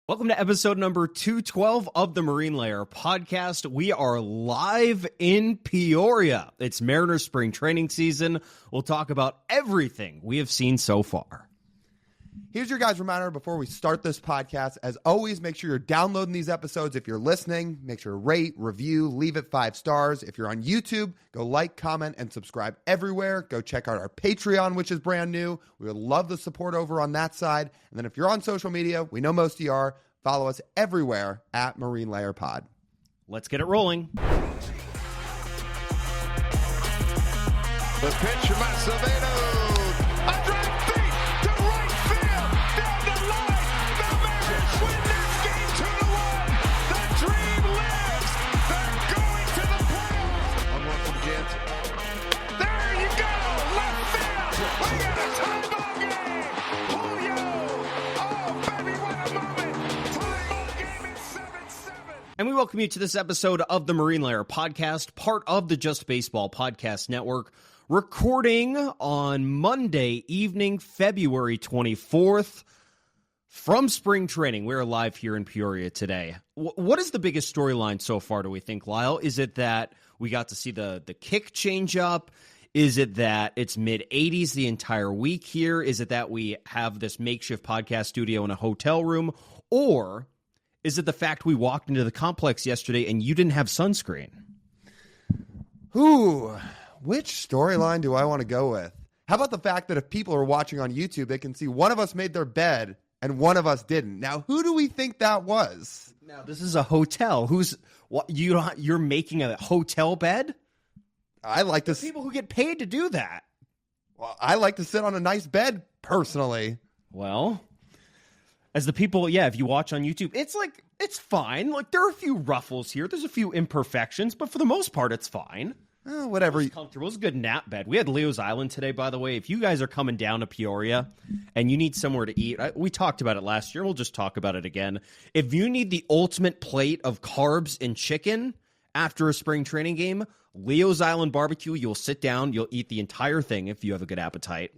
Welcome to episode number 212 of the Marine Layer podcast. We are live in Peoria. It's Mariners spring training season. We'll talk about everything we have seen so far. Here's your guys' reminder before we start this podcast. As always, make sure you're downloading these episodes. If you're listening, make sure to rate, review, leave it 5 stars. If you're on YouTube, go like, comment, and subscribe everywhere. Go check out our Patreon, which is brand new. We would love the support over on that side. And then if you're on social media, we know most of you are, follow us everywhere at Marine Layer Pod. Let's get it rolling. The pitch from Acevedo. A drive deep to right field. Down the line. The Mariners win this game 2-1. The dream lives. They're going to the playoffs. 1-1 from Jansen. There you go. Left field. We got a tie ball game. Julio. Oh, baby, what a moment. Tie ball game at 7-7. And we welcome you to this episode of the Marine Layer podcast, part of the Just Baseball Podcast Network, recording on Monday evening, February 24th, from spring training. We're live here in Peoria today. What is the biggest storyline so far, do we think, Lyle? Is it that we got to see the kick change up? Is it that it's mid-80s the entire week here? Is it that we have this makeshift podcast studio in a hotel room? Or is it the fact we walked into the complex yesterday and you didn't have sunscreen? Ooh, which storyline do I want to go with? How about the fact that if people are watching on YouTube, they can see one of us made their bed and one of us didn't. Now, who do we think that was? Now, this is a hotel. You're making a hotel bed? I like to People who get paid to do that. Well, I like to sit on a nice bed personally. Well, as the people, if you watch on YouTube, it's fine. Like, there are a few ruffles here. There's a few imperfections, but for the most part, it's fine. Whatever. It's comfortable. It's a good nap bed. We had Leo's Island today, by the way. If you guys are coming down to Peoria and you need somewhere to eat, we talked about it last year. We'll just talk about it again. If you need the ultimate plate of carbs and chicken after a spring training game, Leo's Island Barbecue, you'll sit down, you'll eat the entire thing if you have a good appetite,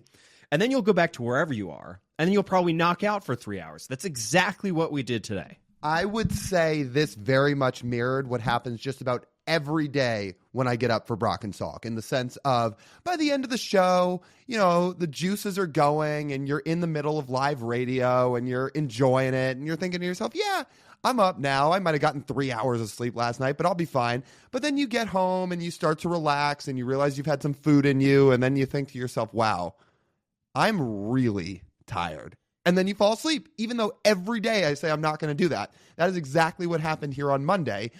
and then you'll go back to wherever you are, and then you'll probably knock out for 3 hours. That's exactly what we did today. I would say this very much mirrored what happens just about every day when I get up for Brock and Salk, in the sense of by the end of the show, the juices are going and you're in the middle of live radio and you're enjoying it and you're thinking to yourself, yeah, I'm up now. I might have gotten 3 hours of sleep last night, but I'll be fine. But then you get home and you start to relax and you realize you've had some food in you. And then you think to yourself, wow, I'm really tired. And then you fall asleep, even though every day I say I'm not going to do that. That is exactly what happened here on Monday.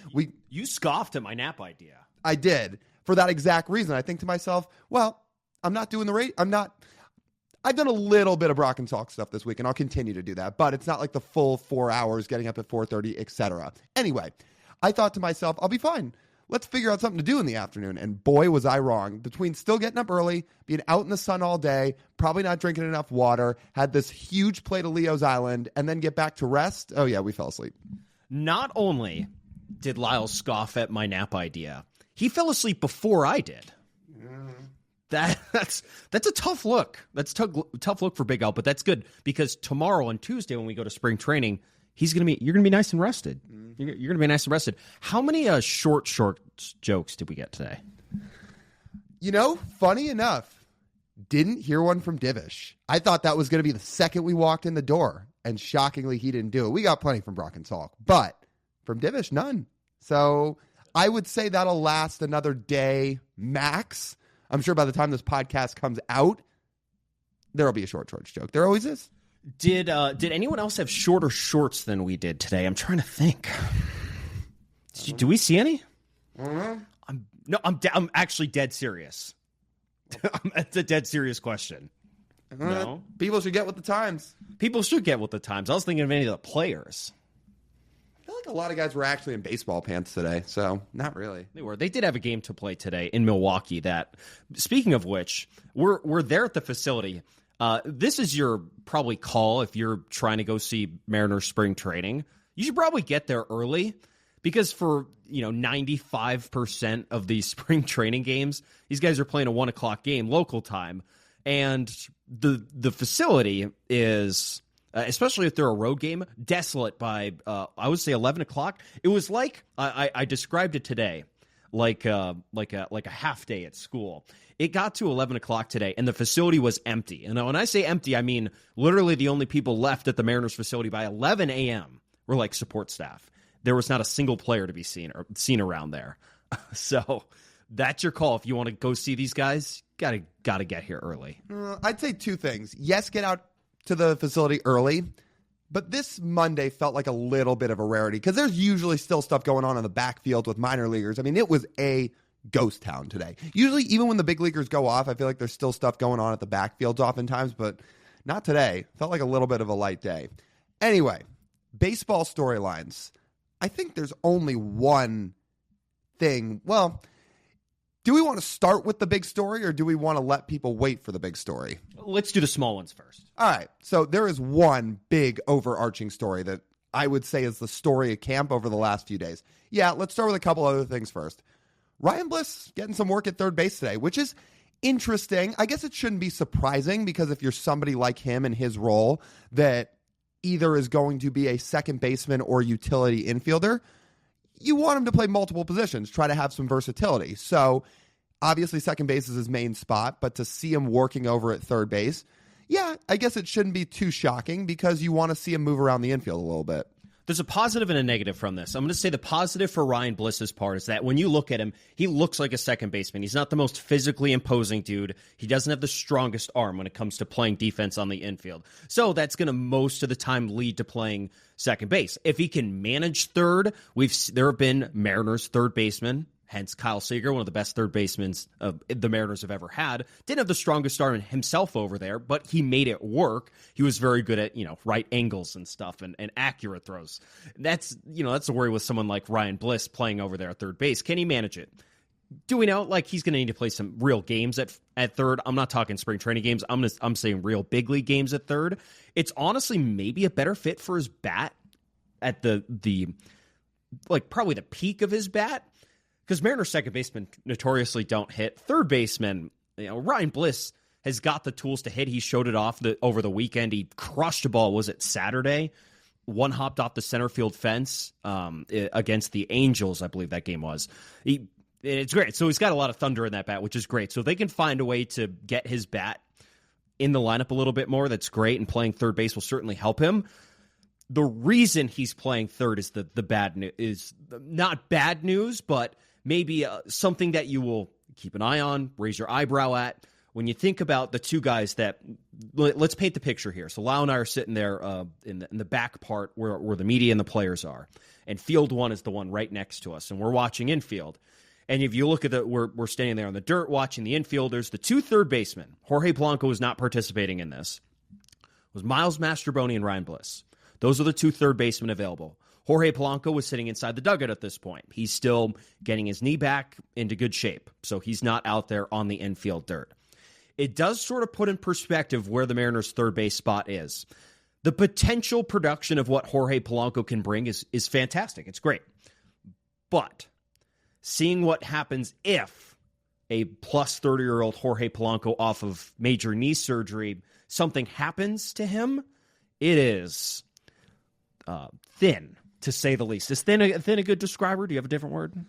You scoffed at my nap idea. I did, for that exact reason. I think to myself, well, I'm not doing I've done a little bit of Brock and Salk stuff this week, and I'll continue to do that, but it's not like the full 4 hours, getting up at 4:30, etc. Anyway, I thought to myself, I'll be fine. Let's figure out something to do in the afternoon. And boy, was I wrong. Between still getting up early, being out in the sun all day, probably not drinking enough water, had this huge plate of Leo's Island, and then get back to rest. Oh, yeah, we fell asleep. Not only did Lyle scoff at my nap idea, he fell asleep before I did. That's a tough look. That's a tough look for Big Al, but that's good because tomorrow on Tuesday when we go to spring training, you're gonna be nice and rested. You're gonna be nice and rested. How many short jokes did we get today? Funny enough, didn't hear one from Divish. I thought that was gonna be the second we walked in the door, and shockingly, he didn't do it. We got plenty from Brock and Salk, but from Divish, none. So I would say that'll last another day max. I'm sure by the time this podcast comes out, there'll be a short joke. There always is. Did anyone else have shorter shorts than we did today? I'm trying to think. Do we see any? I'm actually dead serious. It's a dead serious question. No, people should get with the times. People should get with the times. I was thinking of any of the players. I feel like a lot of guys were actually in baseball pants today, so not really. They were. They did have a game to play today in Milwaukee. That, speaking of which, we're there at the facility. This is your probably call if you're trying to go see Mariners spring training. You should probably get there early because for 95% of these spring training games, these guys are playing a 1:00 game local time, and the facility is especially if they're a road game, desolate by, I would say 11 o'clock. It was like, I described it today, like a half day at school. It got to 11 o'clock today, and the facility was empty. And when I say empty, I mean literally the only people left at the Mariners facility by 11 a.m. were like support staff. There was not a single player to be seen around there. So that's your call. If you want to go see these guys, gotta get here early. I'd say two things. Yes, get out to the facility early, but this Monday felt like a little bit of a rarity because there's usually still stuff going on in the backfield with minor leaguers. I mean, it was a ghost town today. Usually, even when the big leaguers go off, I feel like there's still stuff going on at the backfields oftentimes, but not today. Felt like a little bit of a light day. Anyway, baseball storylines. I think there's only one thing. Well, do we want to start with the big story or do we want to let people wait for the big story? Let's do the small ones first. All right. So there is one big overarching story that I would say is the story of camp over the last few days. Yeah, let's start with a couple other things first. Ryan Bliss getting some work at third base today, which is interesting. I guess it shouldn't be surprising because if you're somebody like him in his role that either is going to be a second baseman or utility infielder, you want him to play multiple positions, try to have some versatility. So obviously second base is his main spot, but to see him working over at third base, yeah, I guess it shouldn't be too shocking because you want to see him move around the infield a little bit. There's a positive and a negative from this. I'm going to say the positive for Ryan Bliss's part is that when you look at him, he looks like a second baseman. He's not the most physically imposing dude. He doesn't have the strongest arm when it comes to playing defense on the infield. So that's going to most of the time lead to playing second base. If he can manage third, there have been Mariners third basemen, hence Kyle Seager, one of the best third basemen the Mariners have ever had. Didn't have the strongest arm himself over there, but he made it work. He was very good at, right angles and stuff and accurate throws. That's the worry with someone like Ryan Bliss playing over there at third base. Can he manage it? Do we know he's going to need to play some real games at third? I'm not talking spring training games. I'm saying real big league games at third. It's honestly maybe a better fit for his bat at the probably the peak of his bat. Because Mariners second basemen notoriously don't hit. Third baseman, Ryan Bliss has got the tools to hit. He showed it off over the weekend. He crushed a ball. Was it Saturday? One hopped off the center field fence against the Angels, I believe that game was. It's great. So he's got a lot of thunder in that bat, which is great. So if they can find a way to get his bat in the lineup a little bit more, that's great. And playing third base will certainly help him. The reason he's playing third is the bad news is not bad news, but maybe something that you will keep an eye on, raise your eyebrow at. When you think about the two guys that, let's paint the picture here. So Lyle and I are sitting there in the back part where the media and the players are. And field one is the one right next to us. And we're watching infield. And if you look at we're standing there on the dirt watching the infielders, the two third basemen, Jorge Polanco was not participating in this, was Miles Mastrobuoni and Ryan Bliss. Those are the two third basemen available. Jorge Polanco was sitting inside the dugout at this point. He's still getting his knee back into good shape, so he's not out there on the infield dirt. It does sort of put in perspective where the Mariners' third base spot is. The potential production of what Jorge Polanco can bring is fantastic. It's great. But seeing what happens if a plus 30-year-old Jorge Polanco off of major knee surgery, something happens to him, it is thin, to say the least. Is thin a good describer? Do you have a different word?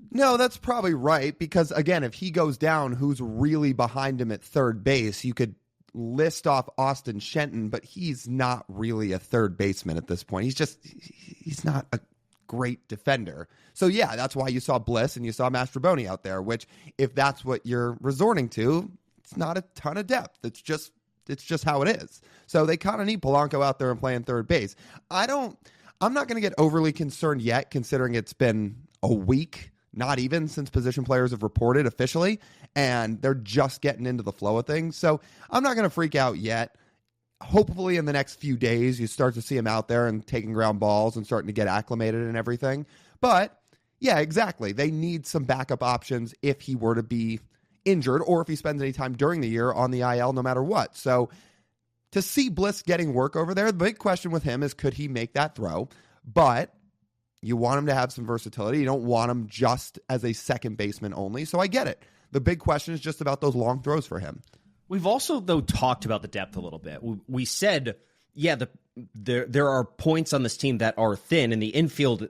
No, that's probably right. Because, again, if he goes down, who's really behind him at third base? You could list off Austin Shenton, but he's not really a third baseman at this point. He's not a great defender. So, yeah, that's why you saw Bliss and you saw Mastrobuoni out there, which, if that's what you're resorting to, it's not a ton of depth. It's just how it is. So they kind of need Polanco out there and playing third base. I'm not going to get overly concerned yet, considering it's been a week, not even, since position players have reported officially, and they're just getting into the flow of things. So I'm not going to freak out yet. Hopefully in the next few days, you start to see him out there and taking ground balls and starting to get acclimated and everything. But yeah, exactly. They need some backup options if he were to be injured or if he spends any time during the year on the IL, no matter what. So to see Bliss getting work over there, the big question with him is, could he make that throw? But you want him to have some versatility. You don't want him just as a second baseman only. So I get it. The big question is just about those long throws for him. We've also, though, talked about the depth a little bit. We said, yeah, there are points on this team that are thin, and the infield,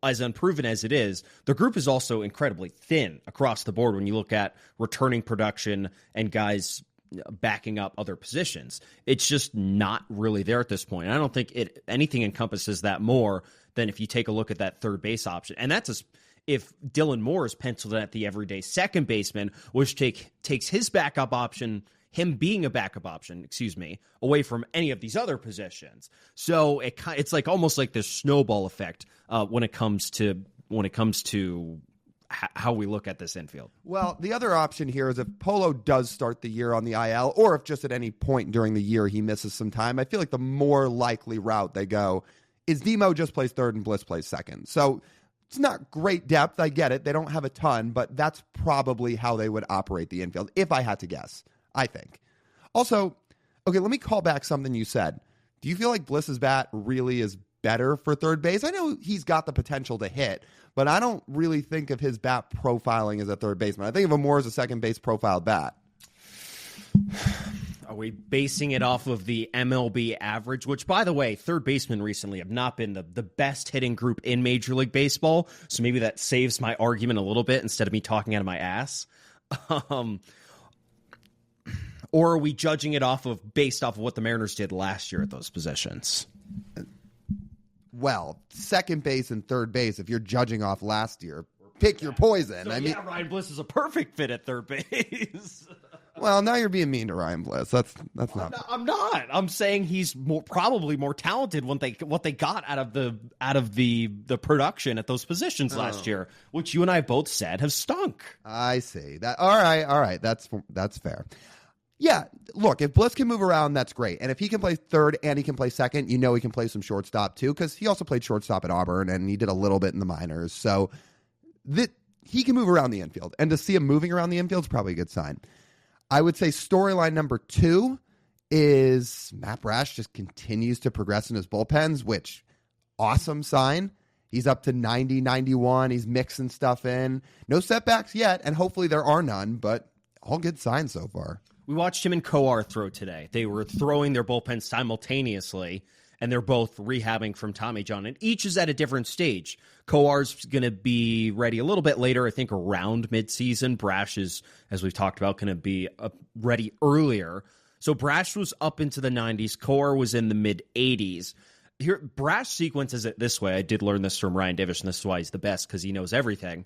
as unproven as it is, the group is also incredibly thin across the board when you look at returning production and guys backing up other positions. It's just not really there at this point. I don't think anything encompasses that more than if you take a look at that third base option. And that's if Dylan Moore is penciled in at the everyday second baseman, which takes his backup option, him being a backup option, away from any of these other positions. So it's like almost like this snowball effect when it comes to how we look at this infield. Well, the other option here is if Polo does start the year on the IL, or if just at any point during the year he misses some time, I feel like the more likely route they go is Demo just plays third and Bliss plays second. So it's not great depth. I get it. They don't have a ton, but that's probably how they would operate the infield, if I had to guess, I think. Also, okay, let me call back something you said. Do you feel like Bliss's bat really is better for third base? I know he's got the potential to hit, but I don't really think of his bat profiling as a third baseman. I think of him more as a second base profiled bat. Are we basing it off of the MLB average? Which, by the way, third basemen recently have not been the best hitting group in Major League Baseball, so maybe that saves my argument a little bit instead of me talking out of my ass. Or are we judging it based off of what the Mariners did last year at those positions? Well, second base and third base, if you're judging off last year, pick your poison. So, Ryan Bliss is a perfect fit at third base. Well, now you're being mean to Ryan Bliss. That's not. I'm not. I'm saying he's probably more talented what they got out of the production at those positions last year, which you and I both said have stunk. I see that. All right. That's fair. Yeah, look, if Bliss can move around, that's great. And if he can play third and he can play second, he can play some shortstop too, because he also played shortstop at Auburn and he did a little bit in the minors. So he can move around the infield. And to see him moving around the infield is probably a good sign. I would say storyline number 2 is Matt Brash just continues to progress in his bullpens, which awesome sign. He's up to 90, 91. He's mixing stuff in. No setbacks yet, and hopefully there are none, but all good signs so far. We watched him and Coar throw today. They were throwing their bullpens simultaneously, and they're both rehabbing from Tommy John, and each is at a different stage. Coar's going to be ready a little bit later, I think around midseason. Brash is, as we've talked about, going to be ready earlier. So Brash was up into the 90s. Coar was in the mid-80s. Here, Brash sequences it this way. I did learn this from Ryan Divish, and this is why he's the best, because he knows everything.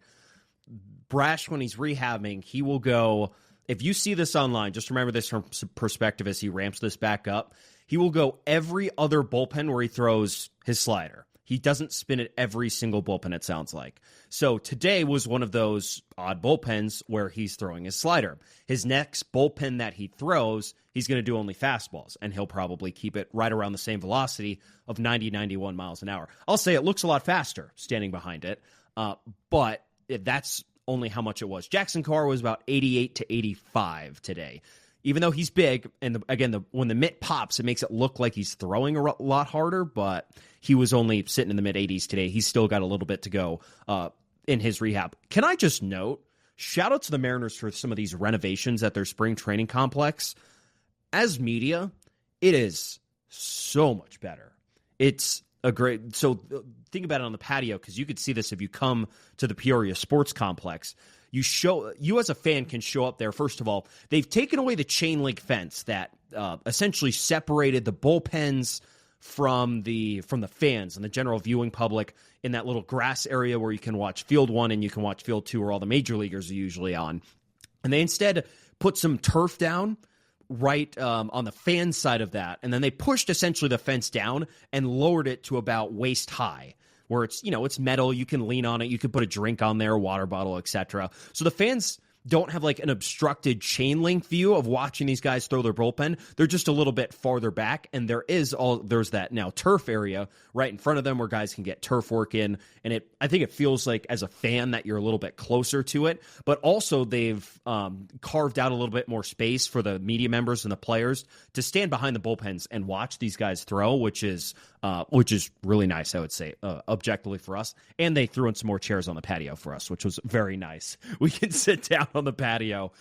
Brash, when he's rehabbing, he will go... If you see this online, just remember this from perspective as he ramps this back up. He will go every other bullpen where he throws his slider. He doesn't spin at every single bullpen, it sounds like. So today was one of those odd bullpens where he's throwing his slider. His next bullpen that he throws, he's going to do only fastballs, and he'll probably keep it right around the same velocity of 90, 91 miles an hour. I'll say it looks a lot faster standing behind it, but that's only how much it was. Jackson Carr was about 88 to 85 today. Even though he's big, and when the mitt pops, it makes it look like he's throwing a lot harder, but he was only sitting in the mid-80s today. He's still got a little bit to go in his rehab. Can I just note, shout out to the Mariners for some of these renovations at their spring training complex. As media, it is so much better. It's a great... So think about it on the patio, because you could see this if you come to the Peoria Sports Complex. You as a fan can show up there. First of all, they've taken away the chain link fence that essentially separated the bullpens from the fans and the general viewing public in that little grass area where you can watch Field 1 and you can watch Field 2 where all the major leaguers are usually on. And they instead put some turf down right on the fan side of that, and then they pushed essentially the fence down and lowered it to about waist high, where it's metal, you can lean on it, you can put a drink on there, a water bottle, etc. So the fans don't have like an obstructed chain link view of watching these guys throw their bullpen. They're just a little bit farther back, and there's that now turf area right in front of them where guys can get turf work in, and I think it feels like as a fan that you're a little bit closer to it, but also they've carved out a little bit more space for the media members and the players to stand behind the bullpens and watch these guys throw, which is really nice, I would say, objectively for us. And they threw in some more chairs on the patio for us, which was very nice. We can sit down on the patio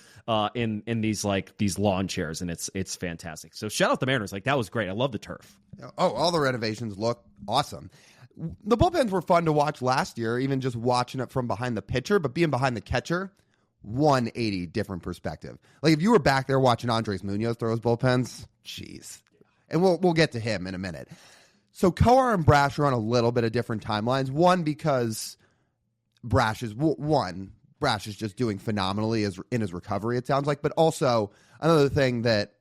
in these lawn chairs, and it's fantastic. So shout out the Mariners. Like, that was great. I love the turf. Oh, all the renovations look awesome. The bullpens were fun to watch last year, even just watching it from behind the pitcher, but being behind the catcher, 180 different perspective. Like, if you were back there watching Andres Munoz throw his bullpens, jeez. And we'll get to him in a minute. So Coar and Brash are on a little bit of different timelines. One, because Brash is just doing phenomenally in his recovery, it sounds like. But also, another thing that,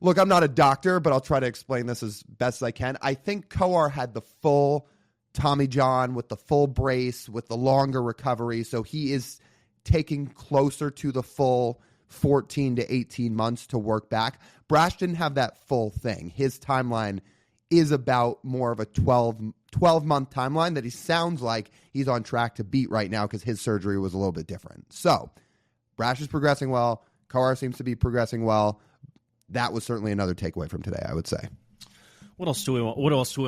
look, I'm not a doctor, but I'll try to explain this as best as I can. I think Coar had the full Tommy John with the full brace, with the longer recovery. So he is taking closer to the full 14 to 18 months to work back. Brash didn't have that full thing. His timeline is about more of a 12-month timeline that he sounds like he's on track to beat right now because his surgery was a little bit different. So Brash is progressing well. Coar seems to be progressing well. That was certainly another takeaway from today, I would say. What else do we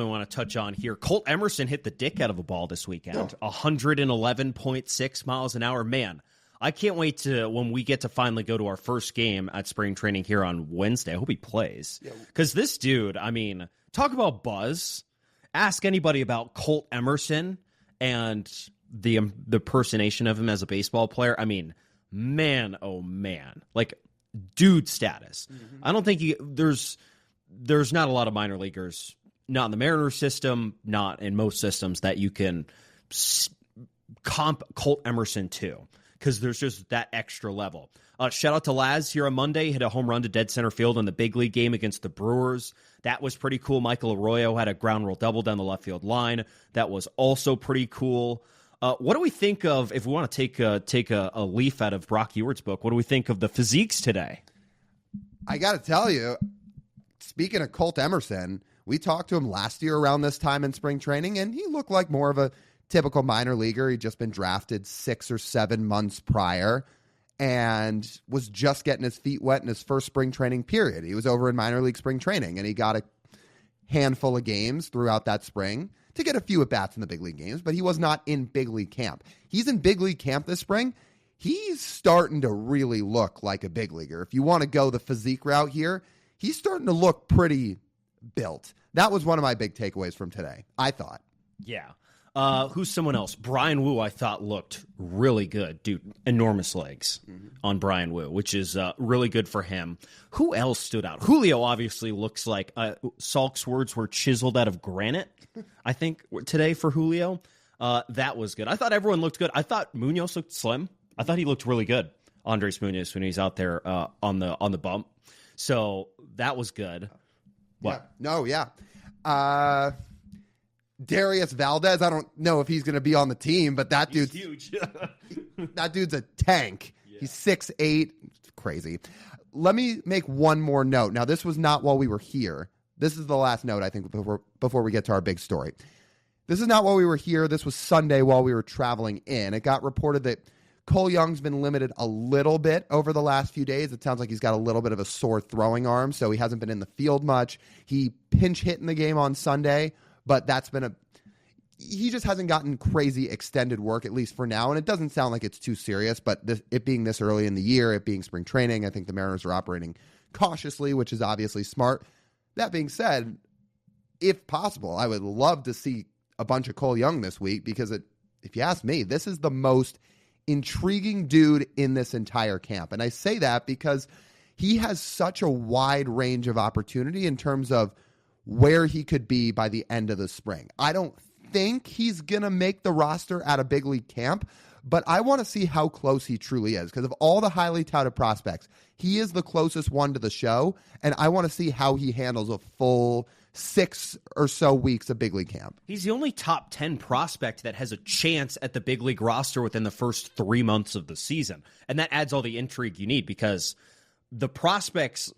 want to touch on here? Colt Emerson hit the dick out of a ball this weekend. 111.6 miles an hour. Man, I can't wait to when we get to finally go to our first game at spring training here on Wednesday. I hope he plays. Because this dude, I mean, talk about buzz. Ask anybody about Colt Emerson and the impersonation of him as a baseball player. I mean, man, oh man. Like, dude status. Mm-hmm. I don't think there's not a lot of minor leaguers, not in the Mariners system, not in most systems, that you can comp Colt Emerson to, because there's just that extra level. Shout out to Laz here on Monday, hit a home run to dead center field in the big league game against the Brewers. That was pretty cool. Michael Arroyo had a ground rule double down the left field line. That was also pretty cool. What do we think of, if we want to take a leaf out of Brock Ewart's book, what do we think of the physiques today? I got to tell you, speaking of Colt Emerson, we talked to him last year around this time in spring training, and he looked like more of a typical minor leaguer. He'd just been drafted 6 or 7 months prior and was just getting his feet wet in his first spring training period. He was over in minor league spring training, and he got a handful of games throughout that spring to get a few at-bats in the big league games, but he was not in big league camp. He's in big league camp this spring. He's starting to really look like a big leaguer. If you want to go the physique route here, he's starting to look pretty built. That was one of my big takeaways from today, I thought. Yeah. Who's someone else? Brian Wu, I thought, looked really good. Dude, enormous legs on Brian Wu, which is really good for him. Who else stood out? Julio obviously looks like Salk's words were chiseled out of granite, I think, today for Julio. That was good. I thought everyone looked good. I thought Munoz looked slim. I thought he looked really good, Andres Munoz, when he's out there on the bump. So that was good. What? Darius Valdez, I don't know if he's going to be on the team, but he's huge. That dude's a tank. Yeah. He's 6'8". Crazy. Let me make one more note. Now, this was not while we were here. This is the last note, I think, before we get to our big story. This is not while we were here. This was Sunday while we were traveling in. It got reported that Cole Young's been limited a little bit over the last few days. It sounds like he's got a little bit of a sore throwing arm, so he hasn't been in the field much. He pinch hit in the game on Sunday, but he just hasn't gotten crazy extended work, at least for now, and it doesn't sound like it's too serious, but it being this early in the year, it being spring training, I think the Mariners are operating cautiously, which is obviously smart. That being said, if possible, I would love to see a bunch of Cole Young this week because, if you ask me, this is the most intriguing dude in this entire camp. And I say that because he has such a wide range of opportunity in terms of where he could be by the end of the spring. I don't think he's going to make the roster at a big league camp, but I want to see how close he truly is because of all the highly touted prospects, he is the closest one to the show, and I want to see how he handles a full 6 or so weeks of big league camp. He's the only top 10 prospect that has a chance at the big league roster within the first 3 months of the season. And that adds all the intrigue you need because the prospects,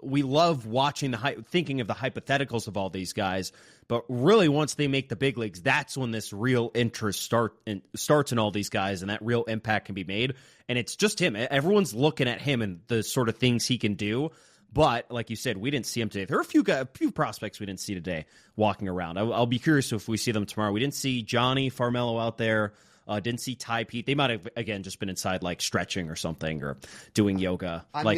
we love watching thinking of the hypotheticals of all these guys, but really once they make the big leagues, that's when this real interest starts in all these guys and that real impact can be made. And it's just him. Everyone's looking at him and the sort of things he can do. But like you said, we didn't see him today. There are a few prospects we didn't see today walking around. I'll be curious if we see them tomorrow. We didn't see Johnny Farmelo out there. Didn't see Ty Pete. They might have, again, just been inside like stretching or something or doing yoga. I'm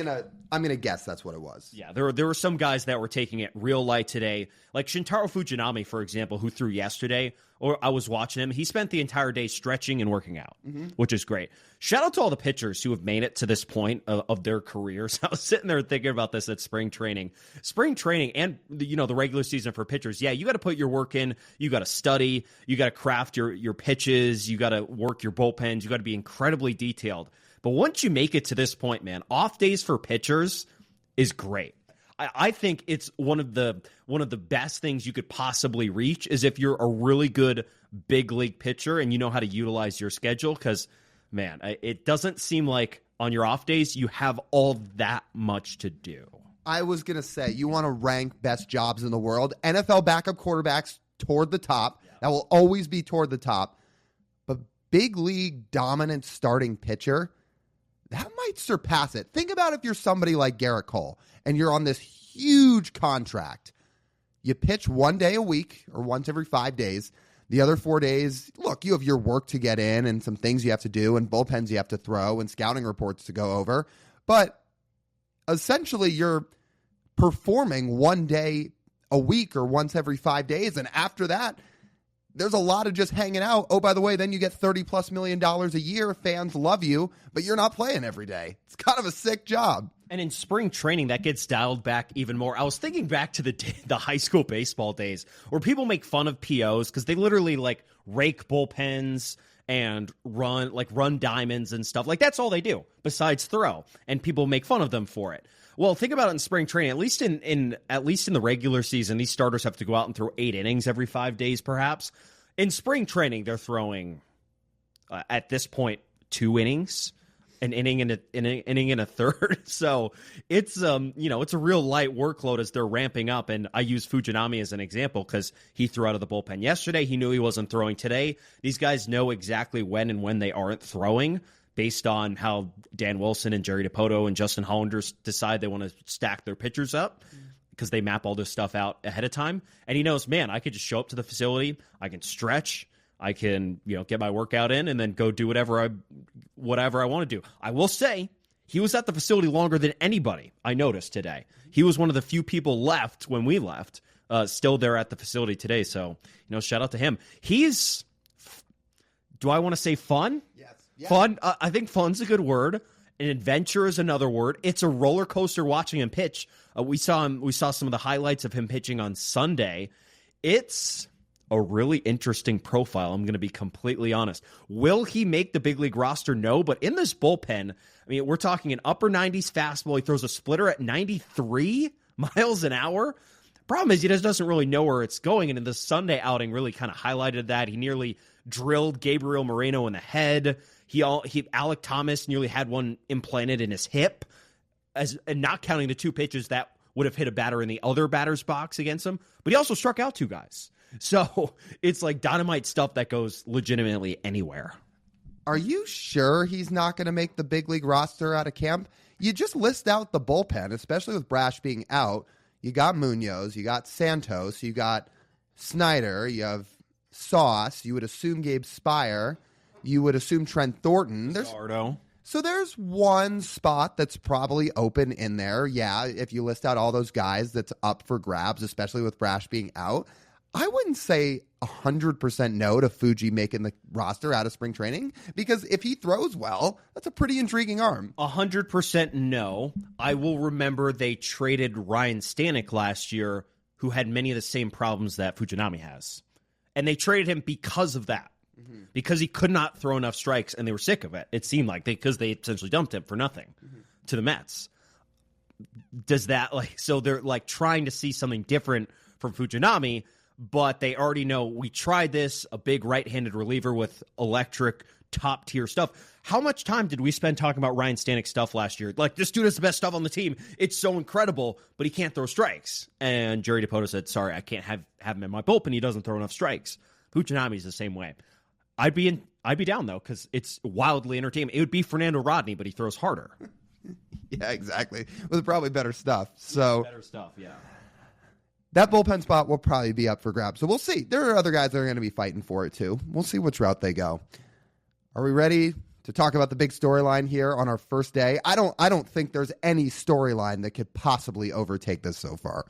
gonna guess that's what it was. Yeah, there were some guys that were taking it real light today, like Shintaro Fujinami, for example, who threw yesterday. Or I was watching him. He spent the entire day stretching and working out, which is great. Shout out to all the pitchers who have made it to this point of their careers. I was sitting there thinking about this at spring training. Spring training and the regular season for pitchers. Yeah, you got to put your work in. You got to study. You got to craft your pitches. You got to work your bullpens. You got to be incredibly detailed. But once you make it to this point, man, off days for pitchers is great. I think it's one of the best things you could possibly reach is if you're a really good big league pitcher and you know how to utilize your schedule. Because, man, it doesn't seem like on your off days you have all that much to do. I was going to say, you want to rank best jobs in the world. NFL backup quarterbacks toward the top. Yeah. That will always be toward the top. But big league dominant starting pitcher, that might surpass it. Think about if you're somebody like Garrett Cole and you're on this huge contract. You pitch 1 day a week or once every 5 days. The other 4 days, look, you have your work to get in and some things you have to do and bullpens you have to throw and scouting reports to go over. But essentially, you're performing 1 day a week or once every 5 days. And after that, there's a lot of just hanging out. Oh, by the way, then you get $30+ million a year. Fans love you, but you're not playing every day. It's kind of a sick job. And in spring training, that gets dialed back even more. I was thinking back to the high school baseball days where people make fun of POs because they literally like rake bullpens and run diamonds and stuff. Like that's all they do besides throw, and people make fun of them for it. Well, think about it in spring training. At least in the regular season, these starters have to go out and throw 8 innings every 5 days, perhaps. In spring training, they're throwing at this point 2 innings, an inning and a third. So it's it's a real light workload as they're ramping up. And I use Fujinami as an example because he threw out of the bullpen yesterday. He knew he wasn't throwing today. These guys know exactly when they aren't throwing, based on how Dan Wilson and Jerry Dipoto and Justin Hollander decide they want to stack their pitchers up because they map all this stuff out ahead of time. And he knows, man, I could just show up to the facility, I can stretch, I can get my workout in, and then go do whatever I want to do. I will say, he was at the facility longer than anybody I noticed today. He was one of the few people left when we left, still there at the facility today. So, shout out to him. He's, do I want to say fun? Yes. Yeah. Fun. I think fun's a good word. An adventure is another word. It's a roller coaster watching him pitch. We saw some of the highlights of him pitching on Sunday. It's a really interesting profile. I'm going to be completely honest. Will he make the big league roster? No, but in this bullpen, I mean, we're talking an upper 90s fastball. He throws a splitter at 93 miles an hour. Problem is, he just doesn't really know where it's going. And in the Sunday outing really kind of highlighted that. He nearly drilled Gabriel Moreno in the head. Alec Thomas nearly had one implanted in his hip, and not counting the 2 pitches that would have hit a batter in the other batter's box against him. But he also struck out 2 guys. So it's like dynamite stuff that goes legitimately anywhere. Are you sure he's not going to make the big league roster out of camp? You just list out the bullpen, especially with Brash being out. You got Munoz, you got Santos, you got Snyder, you have Sauce, you would assume Gabe Spire, you would assume Trent Thornton. So there's one spot that's probably open in there. Yeah, if you list out all those guys, that's up for grabs, especially with Brash being out. I wouldn't say 100% no to Fuji making the roster out of spring training, because if he throws well, that's a pretty intriguing arm. 100% no. I will remember they traded Ryan Stanek last year, who had many of the same problems that Fujinami has. And they traded him because of that. Because he could not throw enough strikes, and they were sick of it. It seemed like because they essentially dumped him for nothing to the Mets. Does that so they're trying to see something different from Fujinami, but they already know we tried this, a big right-handed reliever with electric top-tier stuff. How much time did we spend talking about Ryan Stanek stuff last year? This dude has the best stuff on the team. It's so incredible, but he can't throw strikes. And Jerry Dipoto said, sorry, I can't have him in my bullpen. He doesn't throw enough strikes. Fujinami's the same way. I'd be down, though, because it's wildly entertaining. It would be Fernando Rodney, but he throws harder. Yeah, exactly. With probably better stuff. So better stuff, yeah. That bullpen spot will probably be up for grabs. So we'll see. There are other guys that are going to be fighting for it, too. We'll see which route they go. Are we ready to talk about the big storyline here on our first day? I don't think there's any storyline that could possibly overtake this so far.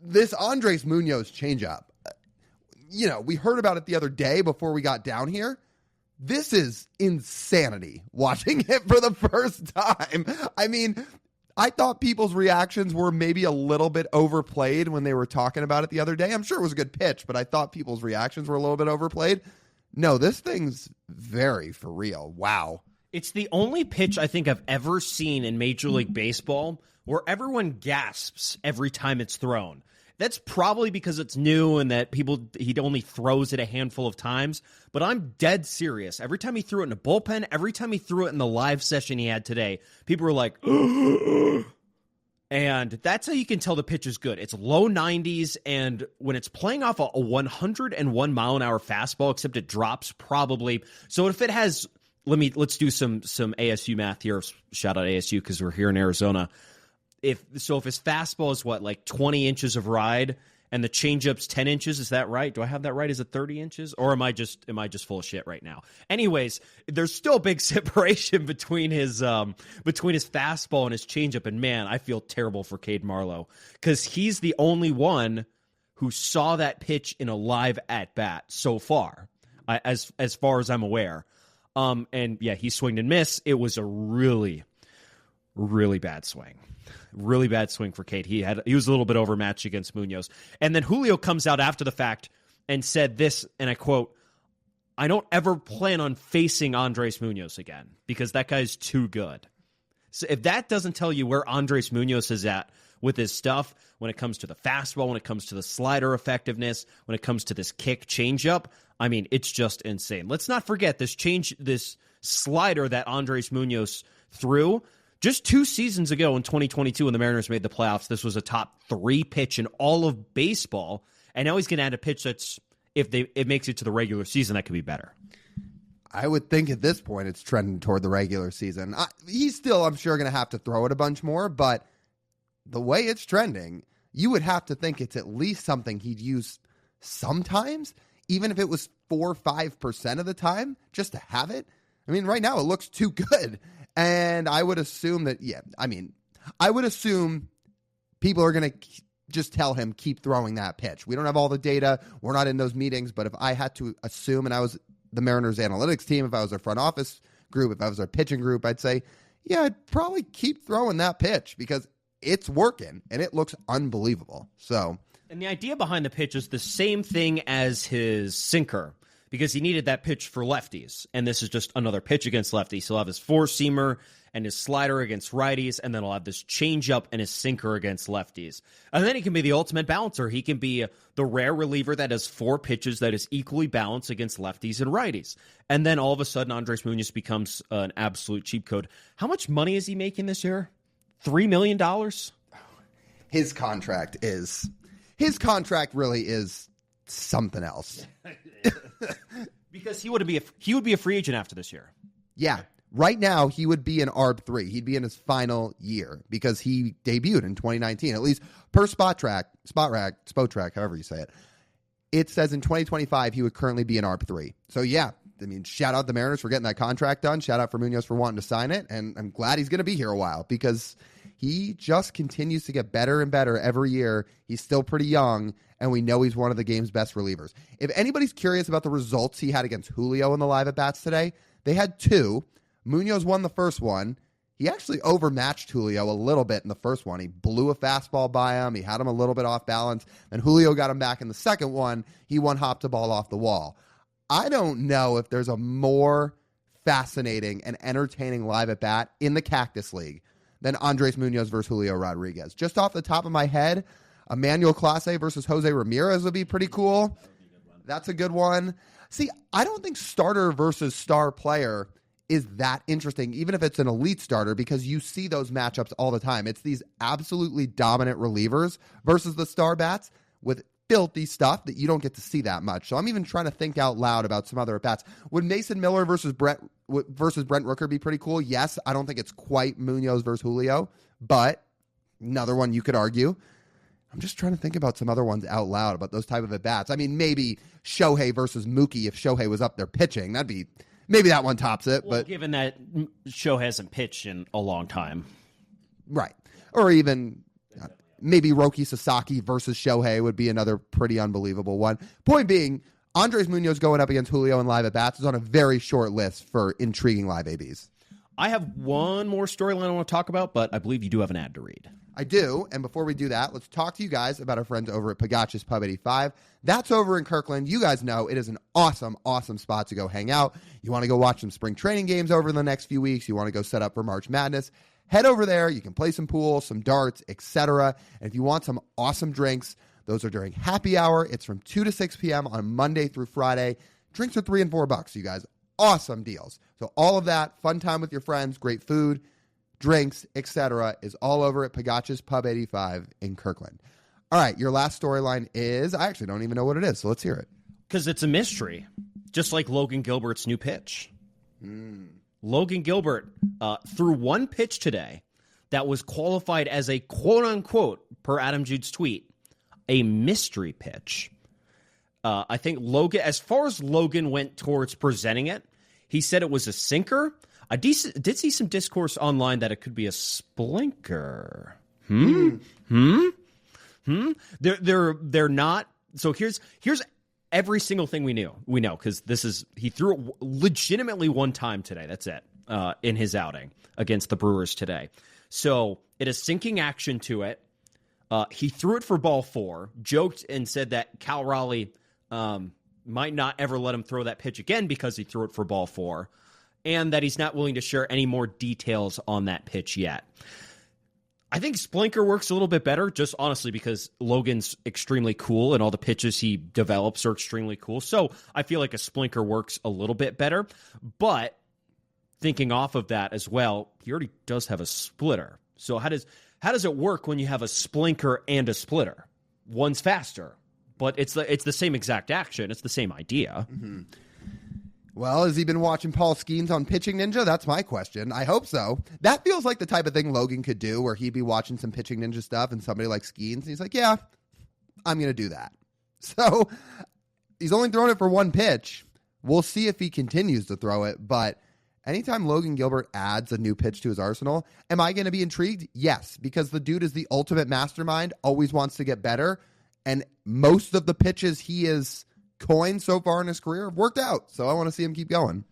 This Andres Munoz changeup, we heard about it the other day before we got down here. This is insanity watching it for the first time. I mean, I thought people's reactions were maybe a little bit overplayed when they were talking about it the other day. I'm sure it was a good pitch, but I thought people's reactions were a little bit overplayed. No, this thing's very for real. Wow. It's the only pitch I think I've ever seen in Major League Baseball where everyone gasps every time it's thrown. That's probably because it's new and that he only throws it a handful of times. But I'm dead serious. Every time he threw it in a bullpen, every time he threw it in the live session he had today, people were like, and that's how you can tell the pitch is good. It's low 90s, and when it's playing off a 101 mile an hour fastball, except it drops probably. So if it has, let's do some ASU math here. Shout out ASU because we're here in Arizona. If his fastball is like 20 inches of ride and the changeup's 10 inches, is that right? Do I have that right? Is it 30 inches? Or am I just full of shit right now? Anyways, there's still a big separation between his fastball and his changeup. And man, I feel terrible for Cade Marlowe because he's the only one who saw that pitch in a live at bat so far, as far as I'm aware. And yeah, he swinged and missed. It was a really, really bad swing. Really bad swing for Cade. He was a little bit overmatched against Munoz. And then Julio comes out after the fact and said this, and I quote, "I don't ever plan on facing Andres Munoz again because that guy's too good." So if that doesn't tell you where Andres Munoz is at with his stuff, when it comes to the fastball, when it comes to the slider effectiveness, when it comes to this kick changeup, I mean, it's just insane. Let's not forget this slider that Andres Munoz threw. Just 2 seasons ago in 2022 when the Mariners made the playoffs, this was a top 3 pitch in all of baseball. And now he's going to add a pitch that's, if it makes it to the regular season, that could be better. I would think at this point it's trending toward the regular season. He's still, I'm sure, going to have to throw it a bunch more, but the way it's trending, you would have to think it's at least something he'd use sometimes, even if it was 4 or 5% of the time, just to have it. I mean, right now it looks too good. And I would assume that, I would assume people are going to just tell him, keep throwing that pitch. We don't have all the data. We're not in those meetings. But if I had to assume, and I was the Mariners analytics team, if I was their front office group, if I was their pitching group, I'd say, yeah, I'd probably keep throwing that pitch because it's working and it looks unbelievable. So, and the idea behind the pitch is the same thing as his sinker, because he needed that pitch for lefties, and this is just another pitch against lefties. He'll have his four-seamer and his slider against righties, and then he'll have this changeup and his sinker against lefties. And then he can be the ultimate balancer. He can be the rare reliever that has 4 pitches that is equally balanced against lefties and righties. And then all of a sudden, Andres Munoz becomes an absolute cheap code. How much money is he making this year? $3 million? His contract really is something else. Because he would be a free agent after this year. Yeah. Right now, he would be an ARB3. He'd be in his final year because he debuted in 2019, at least per Spotrac, however you say it. It says in 2025, he would currently be an ARB3. So, yeah, I mean, shout out the Mariners for getting that contract done. Shout out for Munoz for wanting to sign it. And I'm glad he's going to be here a while because he just continues to get better and better every year. He's still pretty young, and we know he's one of the game's best relievers. If anybody's curious about the results he had against Julio in the live at-bats today, they had 2. Munoz won the first one. He actually overmatched Julio a little bit in the first one. He blew a fastball by him. He had him a little bit off balance. Then Julio got him back in the second one. He one-hopped a ball off the wall. I don't know if there's a more fascinating and entertaining live at-bat in the Cactus League than Andres Munoz versus Julio Rodriguez. Just off the top of my head, Emmanuel Clase versus Jose Ramirez would be pretty cool. That's a good one. See, I don't think starter versus star player is that interesting, even if it's an elite starter, because you see those matchups all the time. It's these absolutely dominant relievers versus the star bats with filthy stuff that you don't get to see that much. So I'm even trying to think out loud about some other at-bats. Would Mason Miller versus Brent Rooker be pretty cool? Yes. I don't think it's quite Munoz versus Julio, but another one you could argue. I'm just trying to think about some other ones out loud about those type of at-bats. I mean, maybe Shohei versus Mookie if Shohei was up there pitching. That'd be maybe that one tops it. Well, but given that show hasn't pitched in a long time. Right. Or even maybe Roki Sasaki versus Shohei would be another pretty unbelievable one. Point being, Andres Munoz going up against Julio in live at-bats is on a very short list for intriguing live ABs. I have one more storyline I want to talk about, but I believe you do have an ad to read. I do, and before we do that, let's talk to you guys about our friends over at Pagach's Pub 85. That's over in Kirkland. You guys know it is an awesome, awesome spot to go hang out. You want to go watch some spring training games over the next few weeks. You want to go set up for March Madness. Head over there. You can play some pool, some darts, etc. And if you want some awesome drinks, those are during happy hour. It's from 2 to 6 p.m. on Monday through Friday. Drinks are $3 and $4, you guys. Awesome deals. So all of that, fun time with your friends, great food, drinks, etc. is all over at Pagach's Pub 85 in Kirkland. All right, your last storyline is, I actually don't even know what it is, so let's hear it. Because it's a mystery, just like Logan Gilbert's new pitch. Logan Gilbert threw one pitch today that was qualified as a quote-unquote, per Adam Jude's tweet, a mystery pitch. I think Logan, as far as Logan went towards presenting it, he said it was a sinker. I did see some discourse online that it could be a splinker. They're not. So here's every single thing we know because he threw it legitimately one time today. That's it in his outing against the Brewers today. So it is sinking action to it. He threw it for ball 4, joked and said that Cal Raleigh might not ever let him throw that pitch again because he threw it for ball 4, and that he's not willing to share any more details on that pitch yet. I think Splinker works a little bit better, just honestly because Logan's extremely cool and all the pitches he develops are extremely cool. So I feel like a Splinker works a little bit better. But thinking off of that as well, he already does have a splitter. So how does it work when you have a Splinker and a splitter? One's faster, but it's the same exact action. It's the same idea. Mm-hmm. Well, has he been watching Paul Skeens on Pitching Ninja? That's my question. I hope so. That feels like the type of thing Logan could do where he'd be watching some Pitching Ninja stuff and somebody like Skeens, and he's like, yeah, I'm going to do that. So he's only thrown it for one pitch. We'll see if he continues to throw it, but anytime Logan Gilbert adds a new pitch to his arsenal, am I going to be intrigued? Yes, because the dude is the ultimate mastermind, always wants to get better, and most of the pitches he has coined so far in his career have worked out, so I want to see him keep going.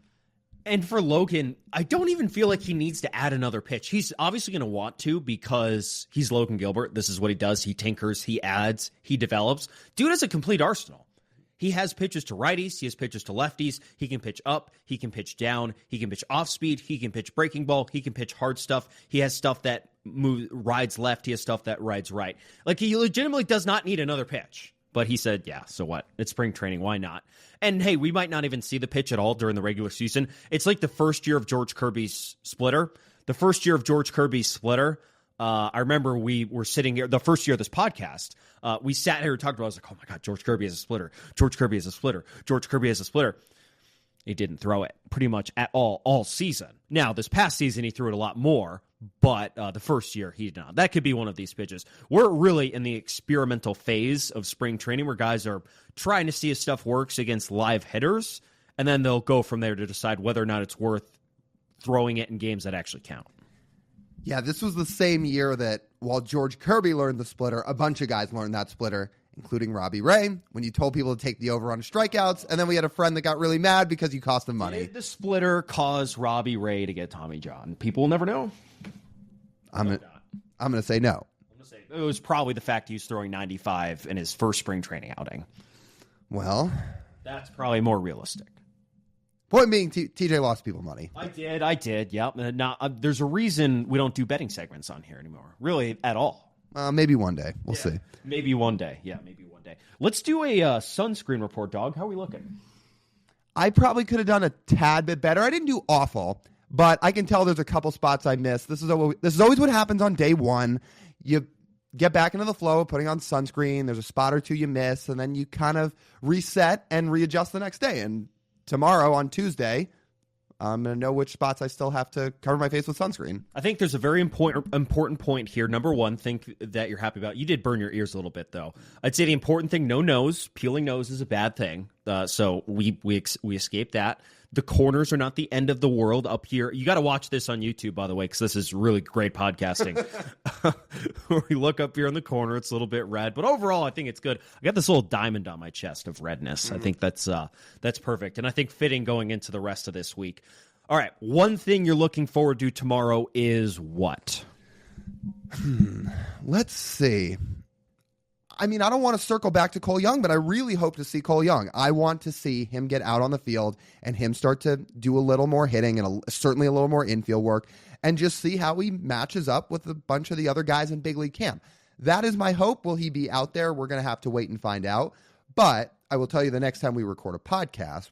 And for Logan, I don't even feel like he needs to add another pitch. He's obviously going to want to because he's Logan Gilbert. This is what he does. He tinkers, he adds, he develops. Dude has a complete arsenal. He has pitches to righties. He has pitches to lefties. He can pitch up. He can pitch down. He can pitch off speed. He can pitch breaking ball. He can pitch hard stuff. He has stuff that rides left. He has stuff that rides right. Like, he legitimately does not need another pitch. But he said, yeah, so what? It's spring training. Why not? And, hey, we might not even see the pitch at all during the regular season. It's like the first year of George Kirby's splitter. The first year of George Kirby's splitter, I remember we were sitting here, the first year of this podcast, we sat here and talked about it. I was like, oh, my God, George Kirby has a splitter. George Kirby has a splitter. George Kirby has a splitter. He didn't throw it pretty much at all season. Now, this past season, he threw it a lot more. But the first year, he did not. That could be one of these pitches. We're really in the experimental phase of spring training where guys are trying to see if stuff works against live hitters, and then they'll go from there to decide whether or not it's worth throwing it in games that actually count. Yeah, this was the same year that while George Kirby learned the splitter, a bunch of guys learned that splitter, including Robbie Ray, when you told people to take the over on strikeouts, and then we had a friend that got really mad because you cost him money. Did the splitter cause Robbie Ray to get Tommy John? People will never know. I'm going to say no. I'm going to say it was probably the fact he was throwing 95 in his first spring training outing. Well, that's probably more realistic. Point being, TJ lost people money. I did. Yep. Now, there's a reason we don't do betting segments on here anymore, really, at all. Maybe one day. We'll see. Maybe one day. Yeah, maybe one day. Let's do a sunscreen report, dog. How are we looking? I probably could have done a tad bit better. I didn't do awful. But I can tell there's a couple spots I missed. This is always what happens on day one. You get back into the flow of putting on sunscreen. There's a spot or two you miss, and then you kind of reset and readjust the next day. And tomorrow, on Tuesday, I'm going to know which spots I still have to cover my face with sunscreen. I think there's a very important point here. Number one, think that you're happy about. You did burn your ears a little bit, though. I'd say the important thing, no nose. Peeling nose is a bad thing. So we escaped that. The corners are not the end of the world up here. You got to watch this on YouTube, by the way, because this is really great podcasting. We look up here in the corner. It's a little bit red, but overall, I think it's good. I got this little diamond on my chest of redness. I think that's perfect, and I think fitting going into the rest of this week. All right, one thing you're looking forward to tomorrow is what? Let's see. I mean, I don't want to circle back to Cole Young, but I really hope to see Cole Young. I want to see him get out on the field and him start to do a little more hitting and certainly a little more infield work and just see how he matches up with a bunch of the other guys in big league camp. That is my hope. Will he be out there? We're going to have to wait and find out. But I will tell you the next time we record a podcast,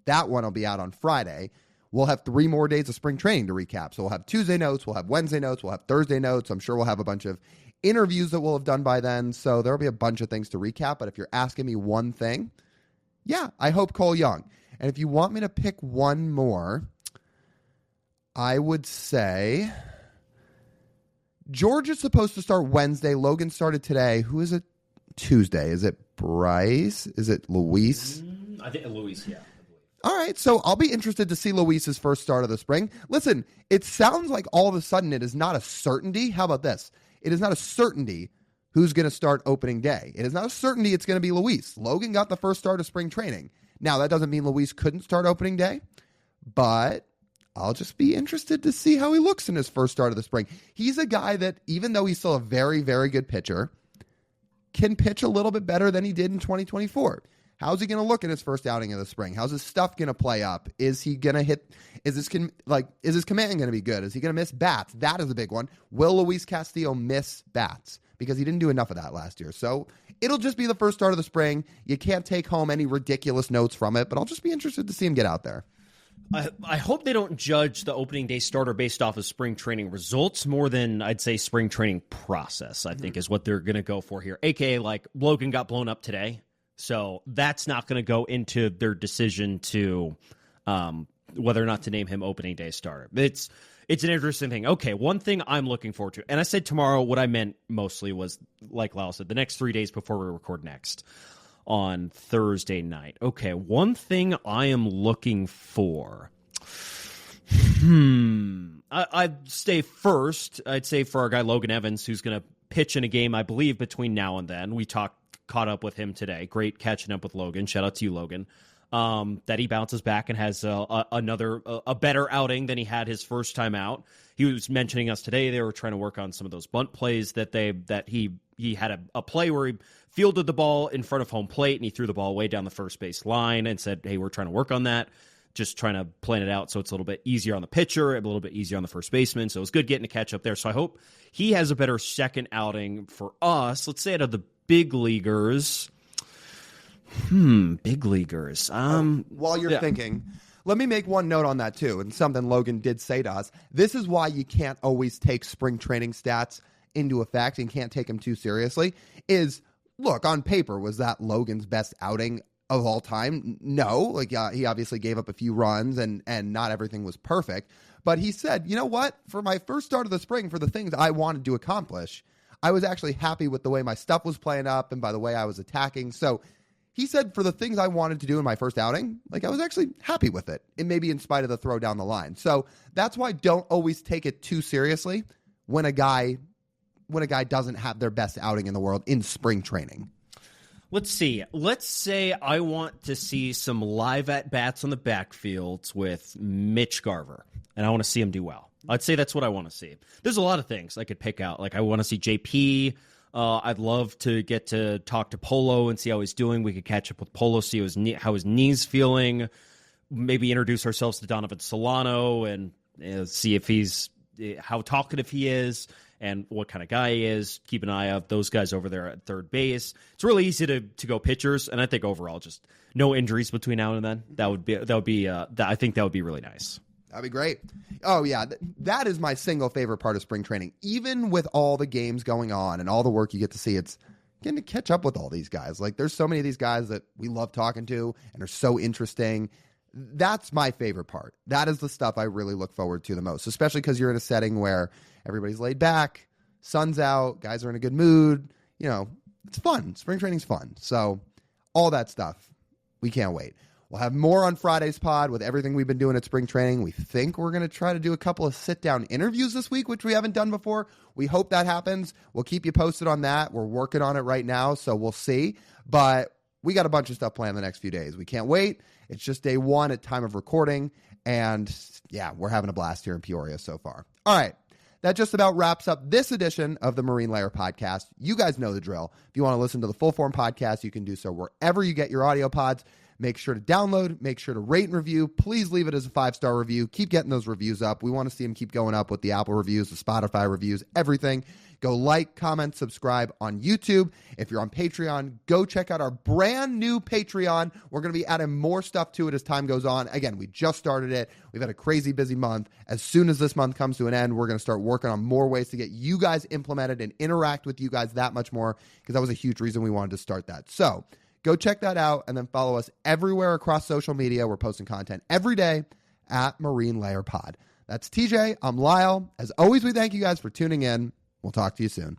that one will be out on Friday, we'll have 3 more days of spring training to recap. So we'll have Tuesday notes, we'll have Wednesday notes, we'll have Thursday notes. I'm sure we'll have a bunch of interviews that we'll have done by then. So there'll be a bunch of things to recap. But if you're asking me one thing, yeah, I hope Cole Young. And if you want me to pick one more, I would say George is supposed to start Wednesday. Logan started today. Who is it Tuesday? Is it Bryce? Is it Luis? I think Luis, yeah. All right, so I'll be interested to see Luis's first start of the spring. Listen, it sounds like all of a sudden it is not a certainty. How about this? It is not a certainty who's going to start opening day. It is not a certainty it's going to be Luis. Logan got the first start of spring training. Now, that doesn't mean Luis couldn't start opening day, but I'll just be interested to see how he looks in his first start of the spring. He's a guy that, even though he's still a very, very good pitcher, can pitch a little bit better than he did in 2024. How's he going to look at his first outing of the spring? How's his stuff going to play up? Is he going to hit? Is his command going to be good? Is he going to miss bats? That is a big one. Will Luis Castillo miss bats? Because he didn't do enough of that last year. So it'll just be the first start of the spring. You can't take home any ridiculous notes from it, but I'll just be interested to see him get out there. I hope they don't judge the opening day starter based off of spring training results more than, I'd say, spring training process, I think is what they're going to go for here. AKA, like, Logan got blown up today. So that's not going to go into their decision to whether or not to name him opening day starter. It's an interesting thing. Okay, one thing I'm looking forward to, and I said tomorrow, what I meant mostly was, like Lyle said, the next 3 days before we record next on Thursday night. Okay, one thing I am looking for. I'd say first, I'd say for our guy Logan Evans, who's going to pitch in a game, I believe, between now and then. We caught up with him today. Great catching up with Logan. Shout out to you, Logan. That he bounces back and has a better outing than he had his first time out. He was mentioning us today. They were trying to work on some of those bunt plays that he had a play where he fielded the ball in front of home plate and he threw the ball way down the first base line and said, hey, we're trying to work on that. Just trying to plan it out so it's a little bit easier on the pitcher, a little bit easier on the first baseman. So it was good getting to catch up there. So I hope he has a better second outing for us. Let's say out of the big leaguers. Big leaguers. While you're thinking, let me make one note on that too, and something Logan did say to us. This is why you can't always take spring training stats into effect and can't take them too seriously. Look, on paper, was that Logan's best outing of all time? No. He obviously gave up a few runs and not everything was perfect. But he said, you know what? For my first start of the spring, for the things I wanted to accomplish, I was actually happy with the way my stuff was playing up and by the way I was attacking. So he said for the things I wanted to do in my first outing, I was actually happy with it. And maybe in spite of the throw down the line. So that's why don't always take it too seriously when a guy doesn't have their best outing in the world in spring training. Let's see. Let's say I want to see some live at-bats on the backfields with Mitch Garver, and I want to see him do well. I'd say that's what I want to see. There's a lot of things I could pick out. I want to see JP. I'd love to get to talk to Polo and see how he's doing. We could catch up with Polo, see how his knee's feeling. Maybe introduce ourselves to Donovan Solano and see if how talkative he is and what kind of guy he is. Keep an eye out those guys over there at third base. It's really easy to go pitchers, and I think overall just no injuries between now and then. I think that would be really nice. That'd be great. Oh, yeah. That is my single favorite part of spring training. Even with all the games going on and all the work you get to see, it's getting to catch up with all these guys. There's so many of these guys that we love talking to and are so interesting. That's my favorite part. That is the stuff I really look forward to the most, especially because you're in a setting where everybody's laid back, sun's out, guys are in a good mood. It's fun. Spring training's fun. So all that stuff, we can't wait. We'll have more on Friday's pod with everything we've been doing at spring training. We think we're going to try to do a couple of sit-down interviews this week, which we haven't done before. We hope that happens. We'll keep you posted on that. We're working on it right now, so we'll see. But we got a bunch of stuff planned the next few days. We can't wait. It's just day one at time of recording. And yeah, we're having a blast here in Peoria so far. All right. That just about wraps up this edition of the Marine Layer podcast. You guys know the drill. If you want to listen to the full form podcast, you can do so wherever you get your audio pods. Make sure to download, make sure to rate and review. Please leave it as a 5-star review. Keep getting those reviews up. We want to see them keep going up with the Apple reviews, the Spotify reviews, everything. Go like, comment, subscribe on YouTube. If you're on Patreon, go check out our brand new Patreon. We're going to be adding more stuff to it as time goes on. Again, we just started it. We've had a crazy busy month. As soon as this month comes to an end, we're going to start working on more ways to get you guys implemented and interact with you guys that much more, because that was a huge reason we wanted to start that. So go check that out and then follow us everywhere across social media. We're posting content every day at Marine Layer Pod. That's TJ. I'm Lyle. As always, we thank you guys for tuning in. We'll talk to you soon.